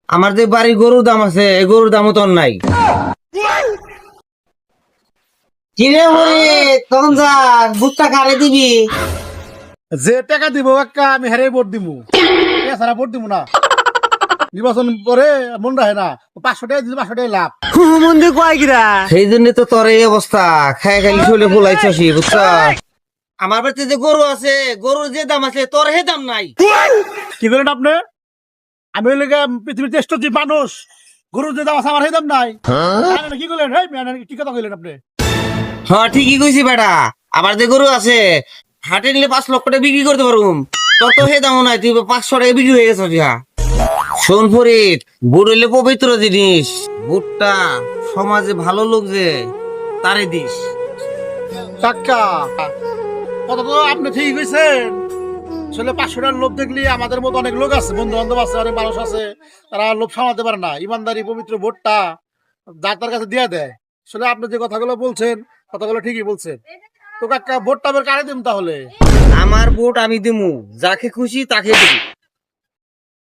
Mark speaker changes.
Speaker 1: আমার যে বাড়ির গরুর দাম আছে এই গরুর দামও তোর নাই। কিরে হরি তখন যা ভুট্টা কারে দিবি?
Speaker 2: যে টাকা দিব একটা আমি হেরে ভোট দিমু, এছাড়া ভোট দিমু না। নির্বাচন পরে মন রাখে না, 500 টাকা দিলে 500 টাকা লাভ।
Speaker 3: মন্দির কয় কিরা
Speaker 1: সেই জন্য তো তোর এই অবস্থা, খাই খালি শরীরে ফুলাইছসি বুঝছ। আমার বাড়িতে যে গরু আছে গরুর যে দাম আছে তোর হে দাম নাই।
Speaker 2: কি করেন আপনি? আমি হইলে পৃথিবীর শ্রেষ্ঠ যে মানুষ, গরুর যে দাম আছে আমার সেই দাম নাই। কি করলেন? কি কথা কইলেন আপনি?
Speaker 1: হ্যাঁ ঠিকই কইছি বেটা, আমার যে গরু আছে হাটে নিলে 5 লক্ষ টাকা বিক্রি করতে পারুম, তোর তো হে দামও নাই, তুই 500 টাকা বিক্রি হয়ে গেছ। শোন ফরিদ, বুট হইলে পবিত্র জিনিস, বুটটা সমাজে ভালো লোক যে তারে দিস।
Speaker 2: টাকা কথা তো আপনি ঠিকই কইছেন। আসলে 500 টাকার লোভ দেখলে আমাদের মতো অনেক লোক আছে, বন্ধু বান্ধব আছে, অনেক মানুষ আছে, তারা লোভ সামলাতে পারে না। ইমানদারি পবিত্র ভোটটা যার তার কাছে দিয়ে দেয়। আসলে আপনি যে কথাগুলো বলছেন, কথাগুলো ঠিকই বলছেন। তো কাকা ভোটটা বের কারে দিন তাহলে?
Speaker 1: আমার বুট আমি দিমু, যাকে খুশি তাকে দিবি।